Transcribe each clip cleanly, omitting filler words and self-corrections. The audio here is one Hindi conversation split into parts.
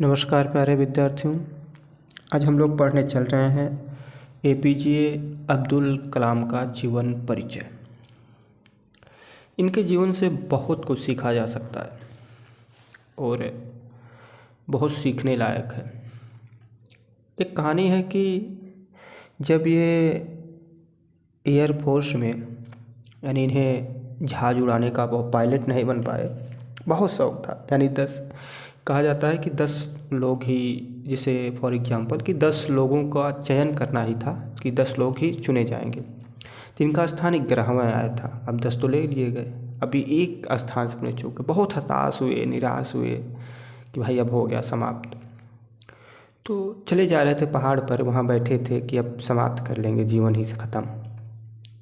नमस्कार प्यारे विद्यार्थियों। आज हम लोग पढ़ने चल रहे हैं एपीजे अब्दुल कलाम का जीवन परिचय। इनके जीवन से बहुत कुछ सीखा जा सकता है और बहुत सीखने लायक है। एक कहानी है कि जब ये एयरफोर्स में यानी इन्हें जहाज़ उड़ाने का वो पायलट नहीं बन पाए, बहुत शौक़ था। यानी कहा जाता है कि 10 लोग ही, जिसे फॉर एग्जांपल कि 10 लोगों का चयन करना ही था कि 10 लोग ही चुने जाएंगे। तो इनका स्थान 11वां आया था। अब 10 तो ले लिए गए, अभी एक स्थान से अपने चूक गए। बहुत हताश हुए, निराश हुए कि भाई अब हो गया समाप्त। तो चले जा रहे थे पहाड़ पर, वहाँ बैठे थे कि अब समाप्त कर लेंगे, जीवन ही से ख़त्म।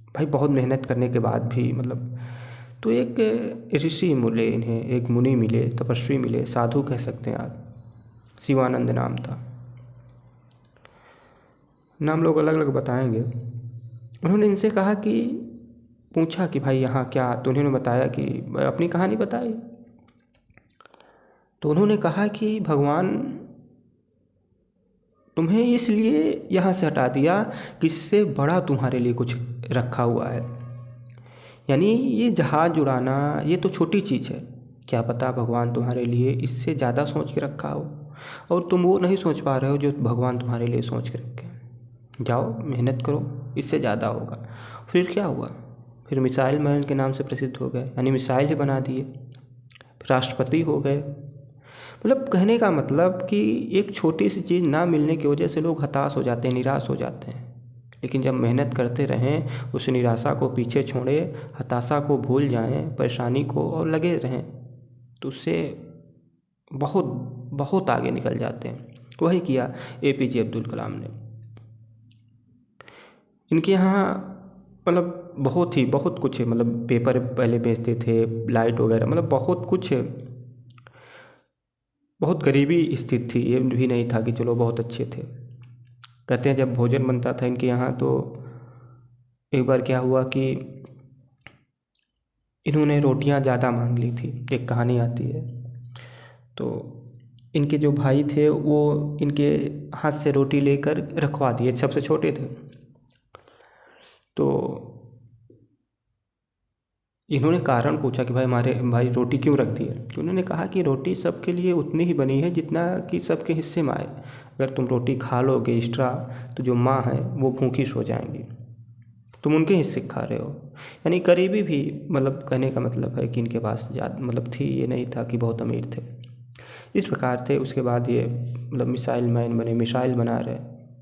भाई बहुत मेहनत करने के बाद भी तो एक ऋषि मिले इन्हें, एक मुनि मिले, तपस्वी मिले, साधु कह सकते हैं आप। शिवानंद नाम था। नाम लोग अलग अलग बताएंगे। उन्होंने इनसे कहा कि पूछा कि भाई यहाँ क्या, तो उन्होंने बताया कि अपनी कहानी बताई। तो उन्होंने कहा कि भगवान तुम्हें इसलिए यहाँ से हटा दिया कि इससे बड़ा तुम्हारे लिए कुछ रखा हुआ है। यानी ये जहाज़ उड़ाना ये तो छोटी चीज़ है, क्या पता भगवान तुम्हारे लिए इससे ज़्यादा सोच के रखा हो और तुम वो नहीं सोच पा रहे हो जो भगवान तुम्हारे लिए सोच के रखे। जाओ मेहनत करो, इससे ज़्यादा होगा। फिर क्या हुआ? फिर मिसाइल मैन के नाम से प्रसिद्ध हो गए, यानी मिसाइल ही बना दिए, राष्ट्रपति हो गए। कहने का मतलब कि एक छोटी सी चीज़ ना मिलने की वजह से लोग हताश हो जाते हैं, निराश हो जाते हैं। लेकिन जब मेहनत करते रहें, उस निराशा को पीछे छोड़ें, हताशा को भूल जाएं, परेशानी को, और लगे रहें, तो उससे बहुत बहुत आगे निकल जाते हैं। वही किया एपीजे अब्दुल कलाम ने। इनके यहाँ बहुत कुछ है। पेपर पहले बेचते थे, लाइट वगैरह, बहुत कुछ है। बहुत गरीबी स्थिति थी, ये भी नहीं था कि चलो बहुत अच्छे थे। कहते हैं जब भोजन बनता था इनके यहाँ, तो एक बार क्या हुआ कि इन्होंने रोटियां ज़्यादा मांग ली थी। एक कहानी आती है। तो इनके जो भाई थे वो इनके हाथ से रोटी लेकर रखवा दिए, सबसे छोटे थे। तो इन्होंने कारण पूछा कि भाई हमारे भाई रोटी क्यों रख दी है। तो उन्होंने कहा कि रोटी सबके लिए उतनी ही बनी है जितना कि सबके हिस्से में आए। अगर तुम रोटी खा लोगे एक्स्ट्रा, तो जो माँ है वो भूखी सो जाएंगी, तुम उनके हिस्से खा रहे हो। यानी गरीबी भी कहने का मतलब है कि इनके पास ज़्यादा थी, ये नहीं था कि बहुत अमीर थे। इस प्रकार थे। उसके बाद ये मिसाइल मैन बने, मिसाइल बना रहे,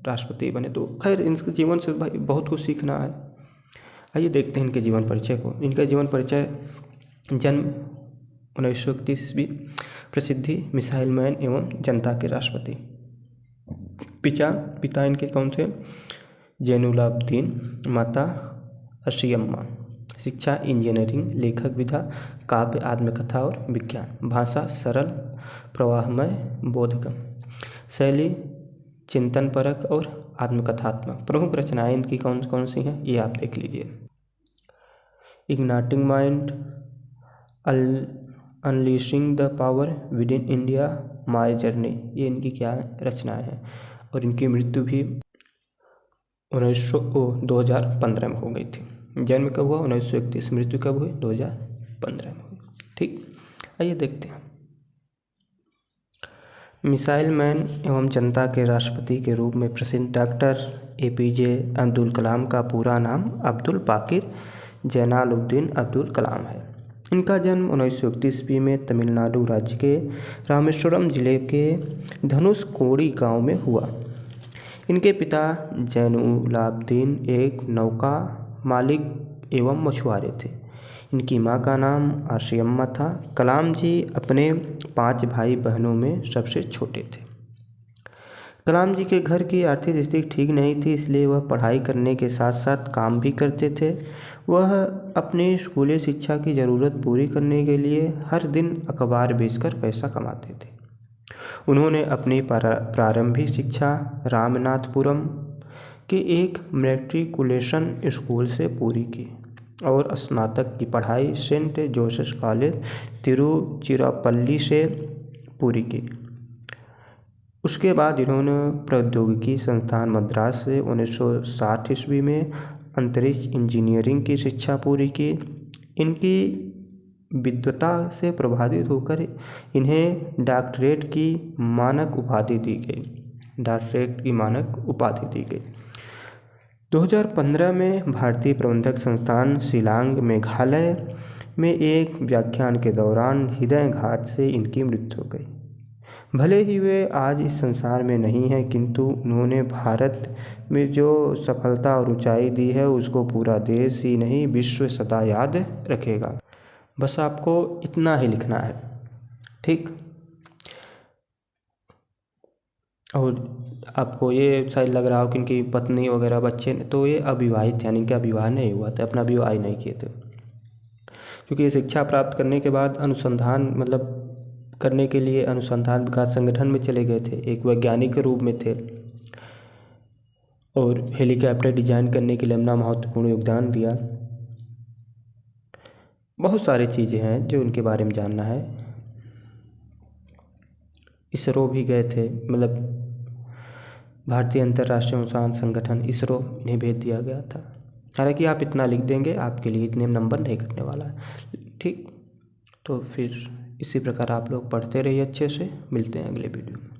राष्ट्रपति बने। तो खैर इनके जीवन से भाई बहुत कुछ सीखना है। आइए देखते हैं इनके जीवन परिचय को। इनका जीवन परिचय: जन्म 1931 ईस्वी, प्रसिद्धि मिसाइल मैन एवं जनता के राष्ट्रपति। पिता इनके कौन थे? जैनुलाब्दीन। माता अशियम्मा। शिक्षा इंजीनियरिंग, लेखक विधा, काव्य, आत्मकथा और विज्ञान। भाषा सरल, प्रवाहमय, बोधगम। शैली चिंतनपरक और आत्मकथात्मक। प्रमुख रचनाएं इनकी कौन कौन सी हैं ये आप देख लीजिए। Igniting mind, unleashing the power with in India, my journey, ये इनकी क्या रचनाएं हैं। और इनकी मृत्यु भी 2015 में हो गई थी। जन्म कब हुआ? 1931। मृत्यु कब हुई? 2015 में हुई। ठीक, आइए देखते हैं। मिसाइल मैन एवं जनता के राष्ट्रपति के रूप में प्रसिद्ध डॉक्टर एपीजे अब्दुल कलाम का पूरा नाम अब्दुल बाकिर जैनालुब्दीन अब्दुल कलाम है। इनका जन्म 1931 ईस्वी में तमिलनाडु राज्य के रामेश्वरम जिले के धनुषकोडी गांव में हुआ। इनके पिता जैनुलाब्दीन एक नौका मालिक एवं मछुआरे थे। इनकी मां का नाम आशियम्मा था। कलाम जी अपने 5 भाई बहनों में सबसे छोटे थे। कलाम जी के घर की आर्थिक स्थिति ठीक नहीं थी, इसलिए वह पढ़ाई करने के साथ साथ काम भी करते थे। वह अपनी स्कूली शिक्षा की ज़रूरत पूरी करने के लिए हर दिन अखबार बेचकर पैसा कमाते थे। उन्होंने अपनी प्रारंभिक शिक्षा रामनाथपुरम के एक मैट्रिकुलेशन स्कूल से पूरी की और स्नातक की पढ़ाई सेंट जोसेफ कॉलेज तिरुचिरापल्ली से पूरी की। उसके बाद इन्होंने प्रौद्योगिकी संस्थान मद्रास से 1960 ईस्वी में अंतरिक्ष इंजीनियरिंग की शिक्षा पूरी की। इनकी विद्वता से प्रभावित होकर इन्हें डॉक्टरेट की मानक उपाधि दी गई। 2015 में भारतीय प्रबंधक संस्थान शिलांग मेघालय में एक व्याख्यान के दौरान हृदयाघात से इनकी मृत्यु हो गई। भले ही वे आज इस संसार में नहीं हैं, किंतु उन्होंने भारत में जो सफलता और ऊंचाई दी है उसको पूरा देश ही नहीं विश्व सदा याद रखेगा। बस आपको इतना ही लिखना है, ठीक। और आपको ये शायद लग रहा हो कि इनकी पत्नी वगैरह बच्चे, तो ये अविवाहित थे, यानी इनका विवाह नहीं हुआ था, अपना विवाह नहीं किए थे, क्योंकि ये शिक्षा प्राप्त करने के बाद अनुसंधान करने के लिए अनुसंधान विकास संगठन में चले गए थे, एक वैज्ञानिक के रूप में थे, और हेलीकॉप्टर डिजाइन करने के लिए अपना महत्वपूर्ण योगदान दिया। बहुत सारी चीज़ें हैं जो उनके बारे में जानना है। इसरो भी गए थे, भारतीय अंतर्राष्ट्रीय अनुसंधान संगठन इसरो, इन्हें भेज दिया गया था। हालांकि आप इतना लिख देंगे, आपके लिए इतने नंबर नहीं कटने वाला है, ठीक। तो फिर इसी प्रकार आप लोग पढ़ते रहिए अच्छे से। मिलते हैं अगले वीडियो में।